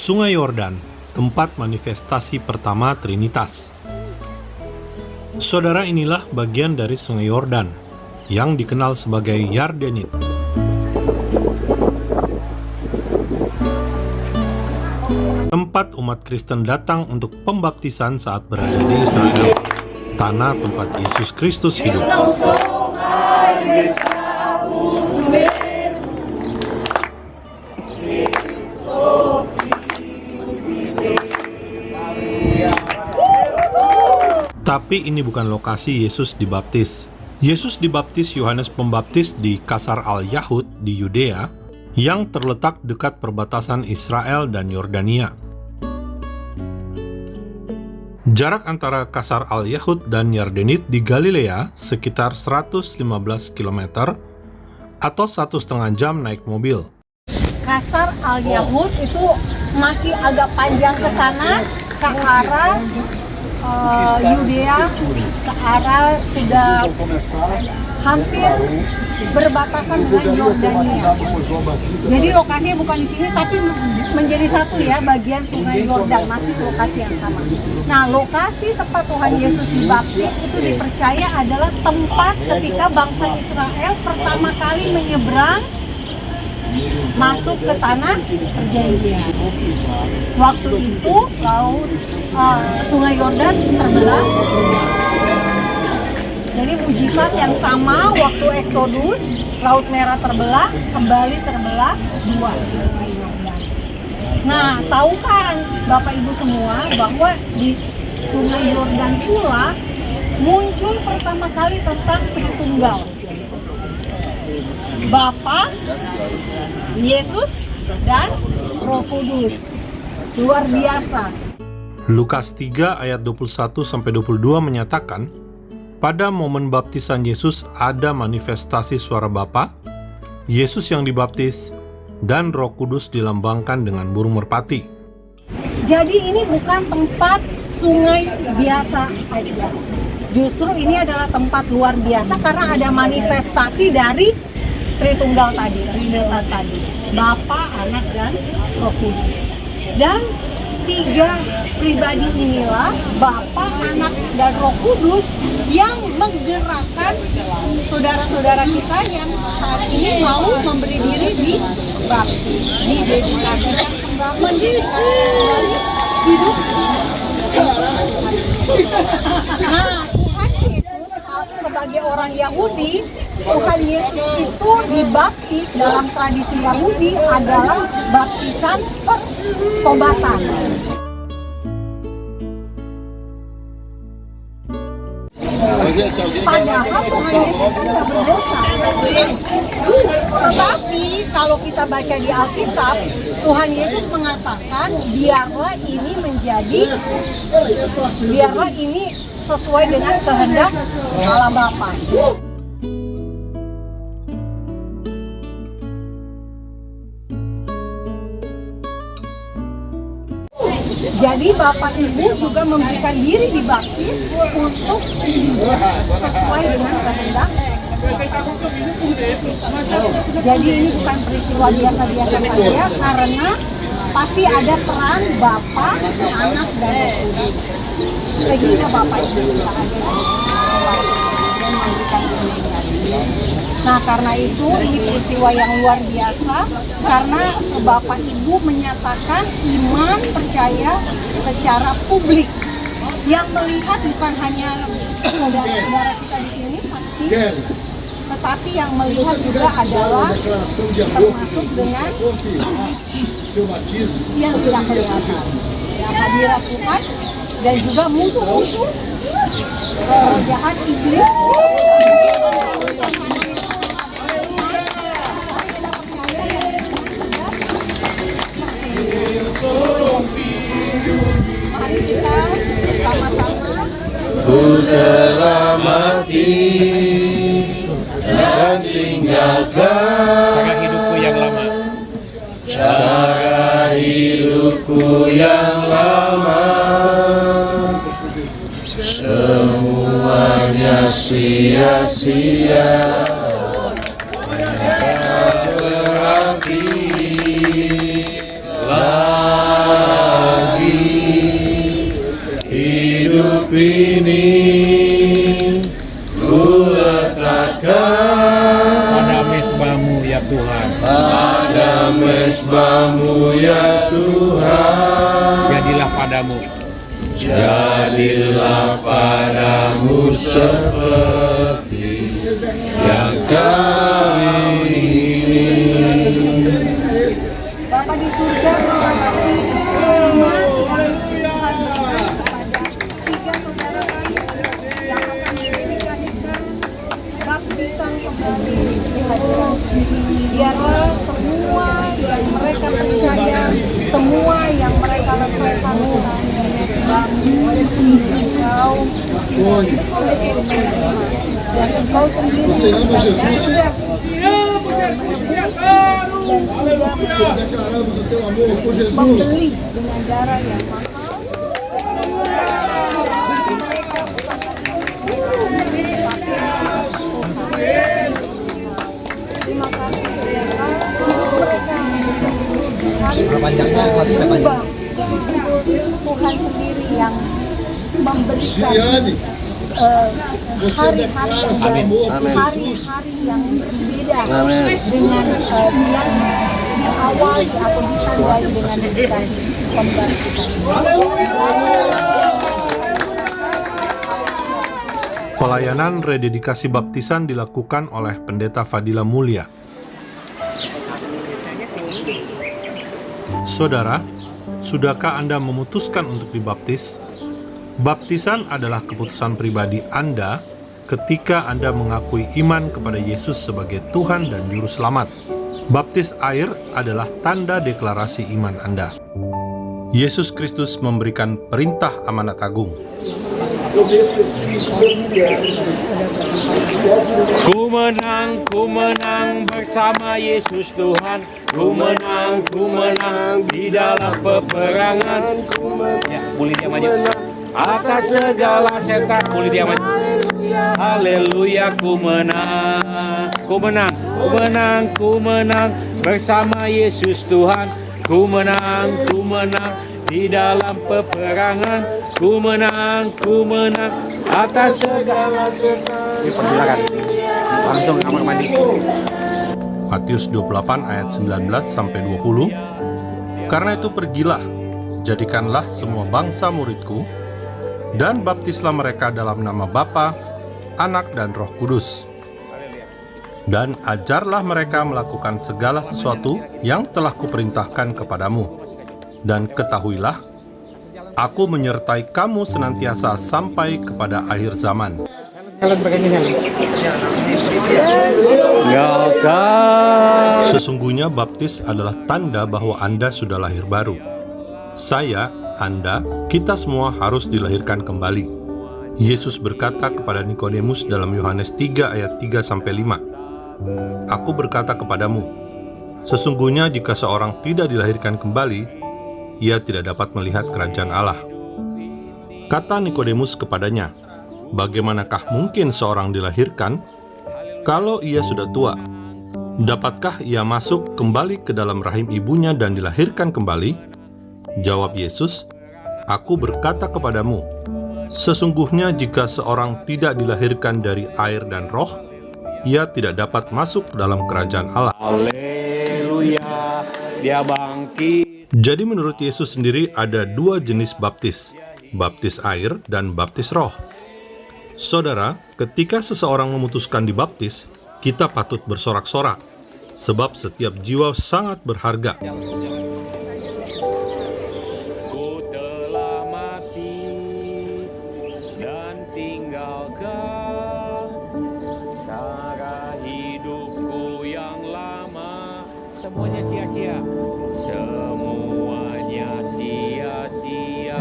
Sungai Yordan, tempat manifestasi pertama Trinitas. Saudara, inilah bagian dari Sungai Yordan yang dikenal sebagai Yardenit. Tempat umat Kristen datang untuk pembaptisan saat berada di Israel, tanah tempat Yesus Kristus hidup. Tapi ini bukan lokasi Yesus dibaptis. Yesus dibaptis Yohanes Pembaptis di Qasar al-Yahud di Yudea, yang terletak dekat perbatasan Israel dan Yordania. Jarak antara Qasar al-Yahud dan Yardenit di Galilea sekitar 115 km atau 1,5 jam naik mobil. Qasar al-Yahud itu masih agak panjang ke sana, ke arah Yudea, ke arah sudah hampir berbatasan dengan Yordania. Jadi lokasinya bukan di sini, tapi menjadi satu ya, bagian Sungai Yordan, masih lokasi yang sama. Nah, lokasi tempat Tuhan Yesus dibaptis itu dipercaya adalah tempat ketika bangsa Israel pertama kali menyeberang masuk ke tanah perjanjian. Waktu itu laut Sungai Yordan terbelah. Jadi mujizat yang sama waktu Eksodus, Laut Merah terbelah, kembali terbelah dua Sungai Yordan. Nah, tahu kan Bapak Ibu semua bahwa di Sungai Yordan pula muncul pertama kali tentang Tritunggal. Bapa, Yesus, dan Roh Kudus. Luar biasa. Lukas 3 ayat 21-22 menyatakan, pada momen baptisan Yesus ada manifestasi suara Bapa, Yesus yang dibaptis, dan Roh Kudus dilambangkan dengan burung merpati. Jadi ini bukan tempat sungai biasa aja. Justru ini adalah tempat luar biasa karena ada manifestasi dari Tritunggal tadi, Trinitas tadi. Bapa, Anak, dan Roh Kudus. Dan tiga pribadi inilah, Bapa, Anak, dan Roh Kudus, yang menggerakkan saudara-saudara kita yang saat ini mau memberi diri di baptis, didedikasikan kembali hidup. Nah, Tuhan Yesus sebagai orang Yahudi, Tuhan Yesus itu dibaptis dalam tradisi Yahudi adalah baptisan pertobatan. Padahal Tuhan Yesus kan tidak berdosa. Tetapi kalau kita baca di Alkitab, Tuhan Yesus mengatakan biarlah ini sesuai dengan kehendak Allah Bapa. Jadi Bapak Ibu juga memberikan diri dibaptis untuk sesuai dengan kehendak. Jadi ini bukan peristiwa biasa-biasa saja, karena pasti ada peran Bapa, Anak, dan Roh Kudus. Sehingga Bapak Ibu bisa ada dan memberikan diri. Nah, karena itu ini peristiwa yang luar biasa, karena Bapak Ibu menyatakan iman percaya secara publik. Yang melihat bukan hanya saudara-saudara kita di sini, tetapi yang melihat juga adalah termasuk dengan yang tidak kelihatan, yang hadirat Tuhan, dan juga musuh-musuh jahat iblis. Mari kita bersama-sama. Ku telah mati dan tinggalkan cara hidupku yang lama. Cara hidupku yang lama, semuanya sia-sia. Berarti ini ku letakkan pada mezbahmu ya Tuhan. pada mezbahmu ya Tuhan. Jadilah padamu Jadilah padamu seperti yang kau ingin. Bapa di surga, terima kasih iman yang Tuhan berikan kepada tiga saudara kami yang akan didedikasikan baptisan kembali di hadirat. Biarlah semua yang mereka percaya, semua yang mereka letakkan di mezbahmu ini Engkau betul-betul menerima, dan Engkau sendiri sudah menebus dan sudah membeli dengan darah yang mahal. Terima kasih Tuhan. Hidup mereka panjangnya hati saya berubah. Tuhan sendiri yang memberikan hari-hari yang berbeda dengan yang diawali atau ditandai dengan dedikasi pembaptisan. Pelayanan rededikasi baptisan dilakukan oleh Pendeta Fadila Mulia. Saudara, sudahkah Anda memutuskan untuk dibaptis? Baptisan adalah keputusan pribadi Anda ketika Anda mengakui iman kepada Yesus sebagai Tuhan dan Juru Selamat. Baptis air adalah tanda deklarasi iman Anda. Yesus Kristus memberikan perintah amanat agung. Ku menang bersama Yesus Tuhan. Ku menang di dalam peperangan. Ya, boleh dia maju. Atas segala setan, boleh dia maju. Haleluya, ku menang bersama Yesus Tuhan. Ku menang di dalam peperangan. Ku menang atas segala setan. Persilakan langsung kamar mandi. Matius 28 ayat 19 sampai 20. Karena itu pergilah, jadikanlah semua bangsa muridku, dan baptislah mereka dalam nama Bapa, Anak dan Roh Kudus. Dan ajarlah mereka melakukan segala sesuatu yang telah kuperintahkan kepadamu. Dan ketahuilah, aku menyertai kamu senantiasa sampai kepada akhir zaman. Sesungguhnya baptis adalah tanda bahwa Anda sudah lahir baru. Saya, Anda, kita semua harus dilahirkan kembali. Yesus berkata kepada Nikodemus dalam Yohanes 3 ayat 3-5, Aku berkata kepadamu, sesungguhnya jika seorang tidak dilahirkan kembali, ia tidak dapat melihat kerajaan Allah. Kata Nikodemus kepadanya, bagaimanakah mungkin seorang dilahirkan kalau ia sudah tua? Dapatkah ia masuk kembali ke dalam rahim ibunya dan dilahirkan kembali? Jawab Yesus, Aku berkata kepadamu, sesungguhnya jika seorang tidak dilahirkan dari air dan roh, ia tidak dapat masuk dalam kerajaan Allah. Haleluya, dia bangkit. Jadi menurut Yesus sendiri ada dua jenis baptis, baptis air dan baptis roh. Saudara, ketika seseorang memutuskan dibaptis, kita patut bersorak-sorak, sebab setiap jiwa sangat berharga. Ku telah mati dan tinggalkan cara hidupku yang lama. Semuanya sia-sia. Semuanya sia-sia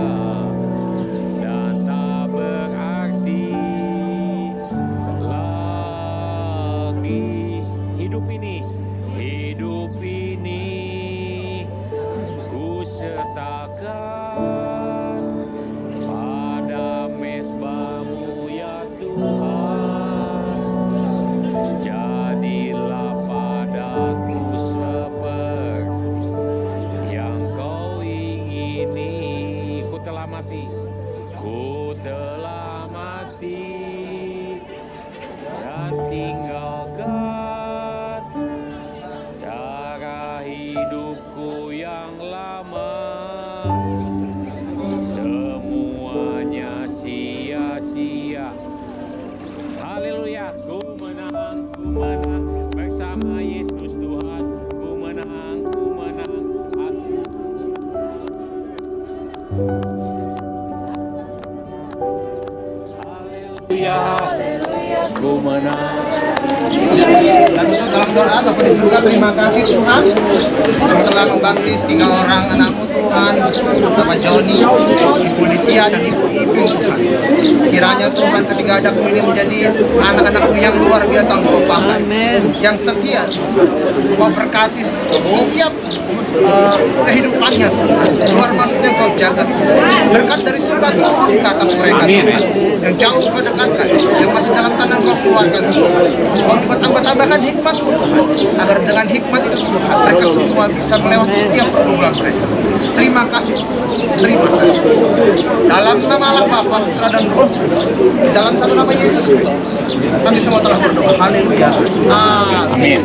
dan tak berarti lagi. Hidup ini ku sertakan pada mezbahmu ya Tuhan. Jadilah padaku seperti menang. Dan untuk dalam doa Bapa di surga, terima kasih Tuhan yang telah membaptis 3 orang anakmu Tuhan, Bapak Joni, Ibu Lydia dan Ibu Ibu Tuhan. Kiranya Tuhan ketiga anakmu ini menjadi anak-anakmu yang luar biasa Engkau pakai, yang setia Tuhan. Engkau berkati setiap kehidupannya Tuhan. Luar maksudnya Engkau jaga Tuhan. Berkat dari surga turun ke atas mereka Tuhan. Yang jauh Kau dekatkan, yang masih dalam tanah Kau keluarkan Tuhan. Kau juga tambahkan hikmat-Mu Tuhan, agar dengan hikmat itu Tuhan mereka semua bisa melewati setiap pergumulan mereka. Terima kasih, terima kasih. Dalam nama Allah Bapa, Putra dan Roh Kudus, di dalam satu nama Yesus Kristus, kami semua telah berdoa. Haleluya. Amin.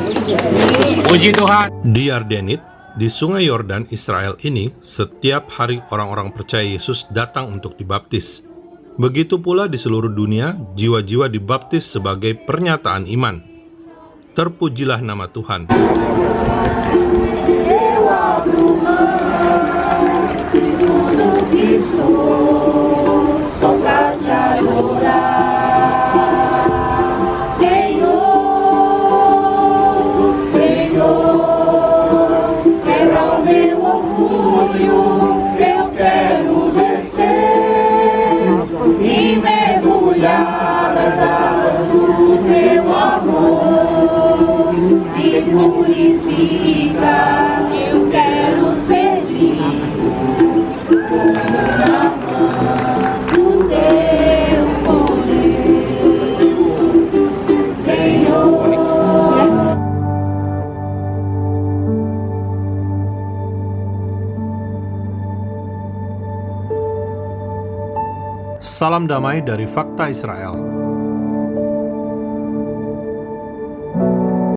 Puji Tuhan. Di Ardenit, di Sungai Yordan, Israel ini, setiap hari orang-orang percaya Yesus datang untuk dibaptis. Begitu pula di seluruh dunia, jiwa-jiwa dibaptis sebagai pernyataan iman. Terpujilah nama Tuhan. Purifica, eu quero servir na mão do teu poder, Senhor. Salam damai dari Fakta Israel.